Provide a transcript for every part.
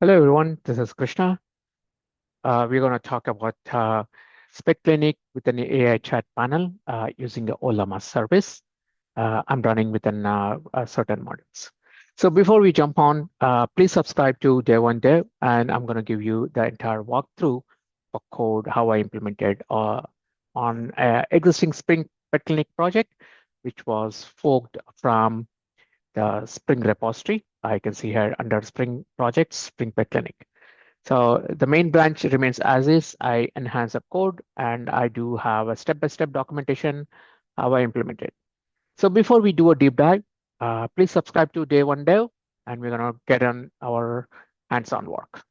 Hello, everyone. This is Krishna. We're going to talk about Petclinic with an AI chat panel using the Ollama service. I'm running within certain models. So before we jump on, please subscribe to Day One Dev, and I'm going to give you the entire walkthrough for code, how I implemented on existing Spring Petclinic project, which was forked from the Spring repository. I can see here under Spring projects, Spring Petclinic. So the main branch remains as is. I enhance the code and I do have a step-by-step documentation how I implement it. So before we do a deep dive, please subscribe to Day One Dev and we're gonna get on our hands-on work.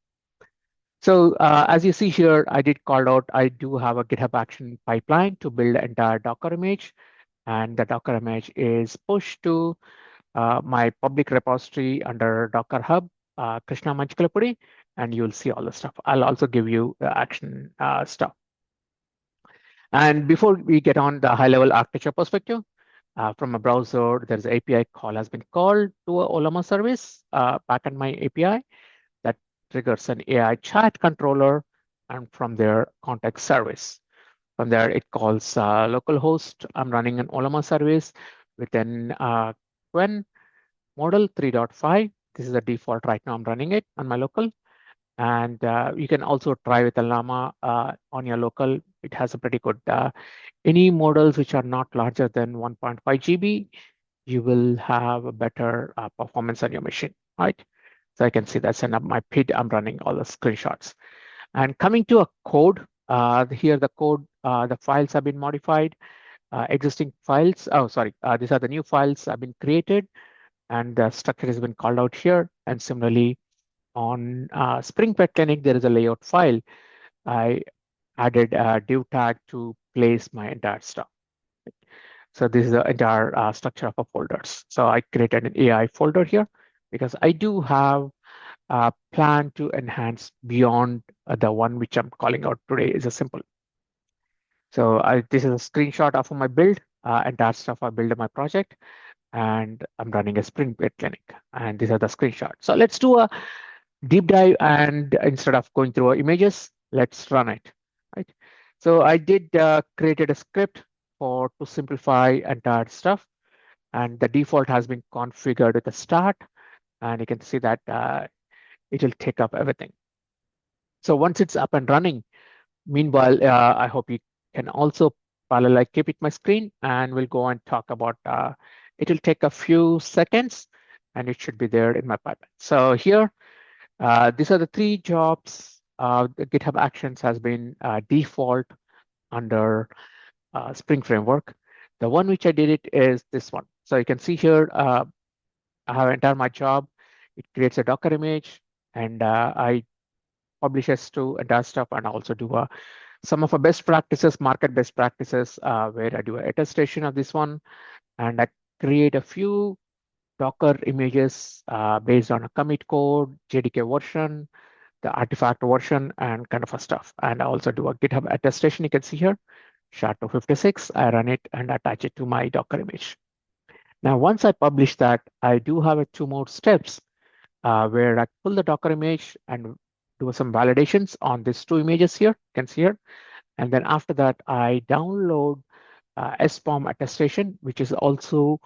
So as you see here, I did call out, I do have a GitHub action pipeline to build the entire Docker image, and the Docker image is pushed to my public repository under Docker Hub, Krishna Manchikalapudi, and you'll see all the stuff. I'll also give you the action stuff. And before we get on the high-level architecture perspective, from a browser, there's an API call has been called to a Ollama service back on my API that triggers an AI chat controller, and from there, context service. From there, it calls localhost. I'm running an Ollama service within qwen model 3.5. This is the default right now. I'm running it on my local. And you can also try with Ollama on your local. It has a pretty good, any models which are not larger than 1.5 GB, you will have a better performance on your machine, right? So I can see that's in my PID. I'm running all the screenshots. And coming to a code, here the code, the files have been modified. Existing files, these are the new files have been created and the structure has been called out here. And similarly, on Spring Petclinic, there is a layout file. I added a div tag to place my entire stuff. So this is the entire structure of a folders. So I created an AI folder here because I do have a plan to enhance beyond the one which I'm calling out today is a simple. So this is a screenshot of my build, entire stuff I built in my project, and I'm running a Spring Petclinic, and these are the screenshots. So let's do a deep dive, and instead of going through our images, let's run it, right? So I did created a script to simplify entire stuff, and the default has been configured at the start, and you can see that it will take up everything. So once it's up and running, meanwhile, I hope you can also parallel keep it my screen, and we'll go and talk about, it will take a few seconds, and it should be there in my pipeline. So here, these are the three jobs. The GitHub Actions has been default under Spring Framework. The one which I did it is this one. So you can see here, I have entered my job. It creates a Docker image, and I publishes to entire stuff, and also do some of our best practices, market best practices, where I do an attestation of this one, and I create a few Docker images based on a commit code, JDK version, the artifact version, and kind of a stuff. And I also do a GitHub attestation. You can see here, SHA-256. I run it and attach it to my Docker image. Now, once I publish that, I do have two more steps where I pull the Docker image and do some validations on these two images here. You can see here. And then after that, I download SPOM attestation, which is also,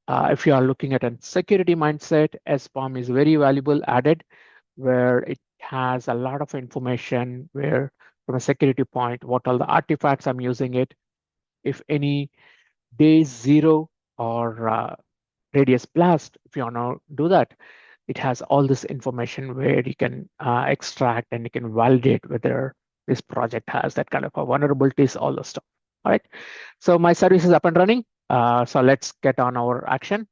if you are looking at a security mindset, SPOM is very valuable added, where it has a lot of information where from a security point, what all the artifacts I'm using it, if any day zero or radius blast, if you want to do that, it has all this information where you can extract and you can validate whether this project has that kind of a vulnerabilities, all the stuff. All right. So my service is up and running. So let's get on our action.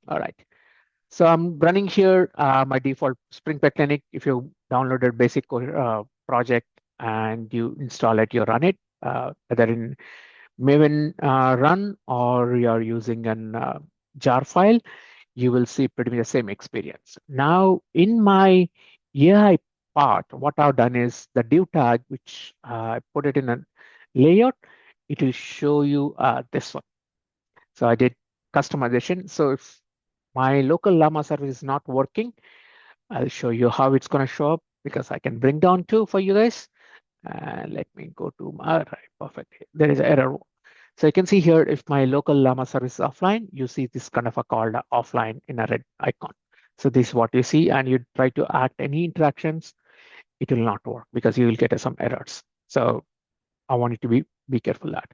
All right. So I'm running here my default Spring Petclinic. If you downloaded basic project and you install it, you run it, whether in Maven run or you're using an jar file, you will see pretty much the same experience. Now in my AI part, what I've done is the div tag, which I put it in a layout, it will show you this one. So I did customization. So if my local Llama service is not working, I'll show you how it's going to show up because I can bring down two for you guys. And let me go to my, right, perfect. There is an error. So you can see here, if my local Llama service is offline, you see this kind of a called offline in a red icon. So this is what you see, and you try to act any interactions, it will not work because you will get some errors. So I want you to be careful that.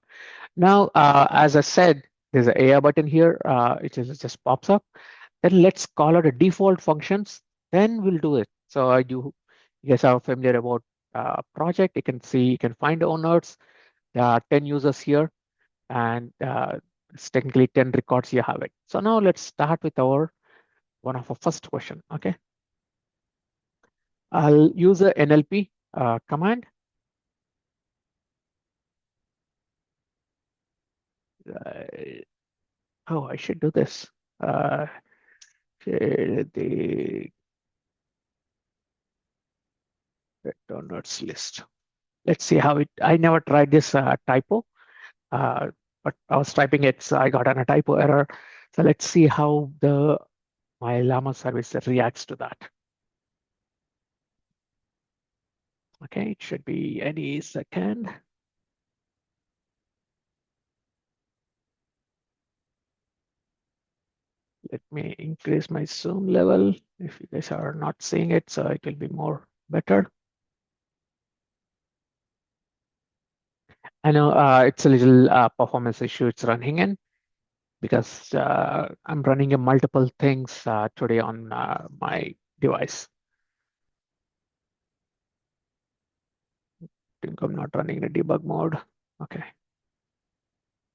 Now, as I said, there's an AI button here, which just pops up. Then let's call out a default functions. Then we'll do it. So you guys are familiar about project. You can see, you can find owners. There are 10 users here, and it's technically 10 records you have it. So now let's start with our one of our first question. Okay, I'll use a NLP command. Oh, I should do this. Share the downloads list. Let's see how it. I never tried this typo, but I was typing it, so I got a typo error. So let's see how my Llama service reacts to that. Okay, it should be any second. Let me increase my zoom level if you guys are not seeing it, so it will be more better. I know it's a little performance issue it's running in because I'm running a multiple things today on my device. I think I'm not running the debug mode. Okay.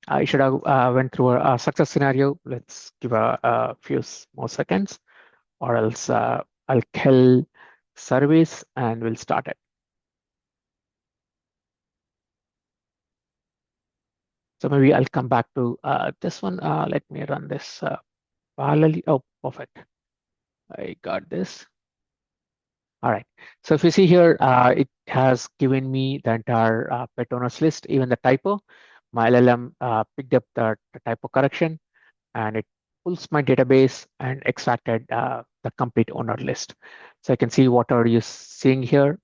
I should have went through a success scenario. Let's give a few more seconds, or else I'll kill service and we'll start it. So maybe I'll come back to this one. Let me run this parallelly. Oh, perfect. I got this. All right. So if you see here, it has given me the entire pet owners list, even the typo. My LLM picked up the typo correction, and it pulls my database and extracted the complete owner list. So I can see what are you seeing here.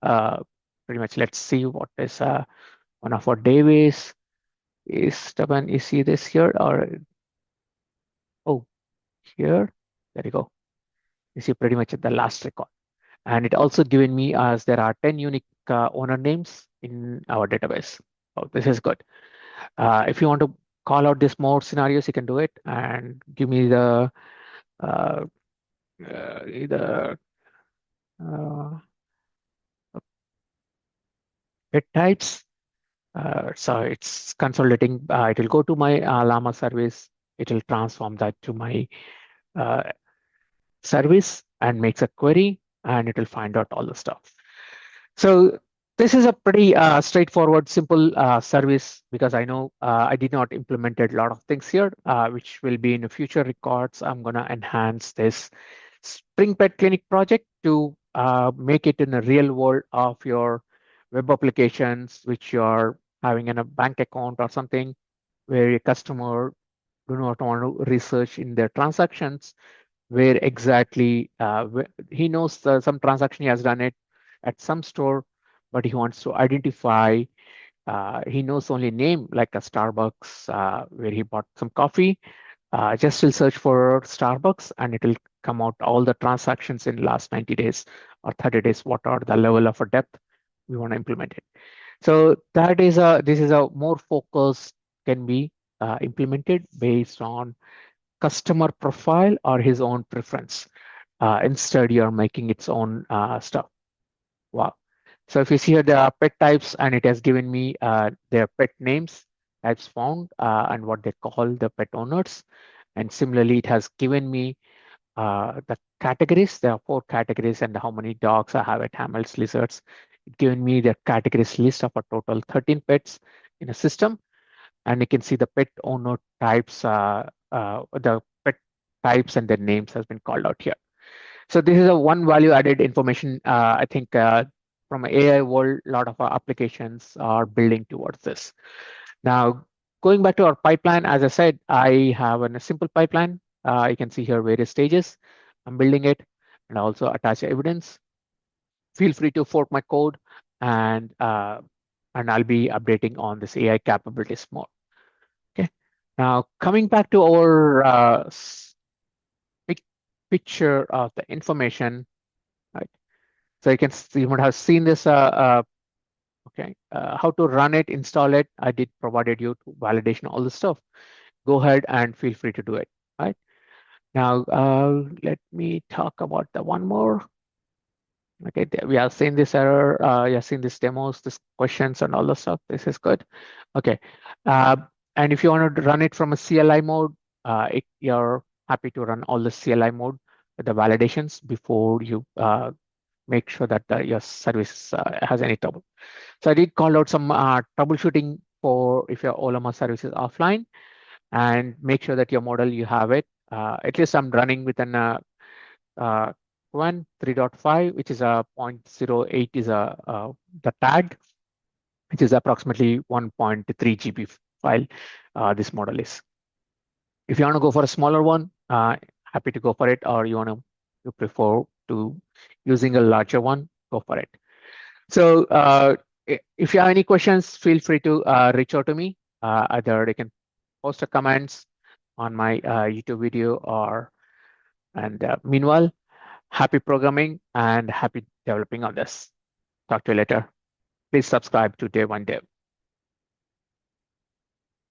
Pretty much, let's see what is one of our database is stubborn. You see this here, or oh, here. There you go. You see pretty much at the last record. And it also given me as there are 10 unique owner names in our database. Oh, this is good. If you want to call out this more scenarios, you can do it and give me the uh, either bit types. So it's consolidating. It will go to my Llama service. It will transform that to my uh, service and makes a query, and it will find out all the stuff. So this is a pretty straightforward, simple service because I know I did not implemented a lot of things here, which will be in the future records. I'm going to enhance this Spring Pet Clinic project to make it in the real world of your web applications, which you're having in a bank account or something where a customer do not want to research in their transactions where exactly he knows some transaction he has done it at some store, but he wants to identify. He knows only name like a Starbucks where he bought some coffee. Just will search for Starbucks and it will come out all the transactions in last 90 days or 30 days. What are the level of a depth we want to implement it? So this is a more focused can be implemented based on customer profile or his own preference. Instead, you're making its own stuff. Wow. So if you see here, there are pet types and it has given me their pet names, types found, and what they call the pet owners. And similarly, it has given me the categories. There are 4 categories and how many dogs I have at Hamels Lizards. It given me the categories list of a total 13 pets in a system. And you can see the pet owner types, the pet types and their names has been called out here. So this is a one value added information. I think from AI world, a lot of our applications are building towards this. Now, going back to our pipeline, as I said, I have a simple pipeline. You can see here various stages. I'm building it. and also attach evidence. Feel free to fork my code, and I'll be updating on this AI capabilities more. Okay. Now coming back to our big picture of the information, right? So you might have seen this. Okay, how to run it, install it. I did provided you validation, all the stuff. Go ahead and feel free to do it. Right now, let me talk about the one more. Okay, we have seen this error. You have seen these demos, these questions, and all the stuff. This is good. Okay, uh, and if you want to run it from a CLI mode, you're happy to run all the CLI mode with the validations before you make sure that your service has any trouble. So I did call out some troubleshooting for if your Ollama service is offline, and make sure that your model you have it. At least I'm running with an qwen3.5, which is a 0.08 is the tag, which is approximately 1.3 GB file. This model is. If you want to go for a smaller one, happy to go for it, or you prefer to using a larger one, go for it. So if you have any questions, feel free to reach out to me. Either they can post a comments on my YouTube video, and meanwhile, happy programming and happy developing on this. Talk to you later. Please subscribe to Day One Dev.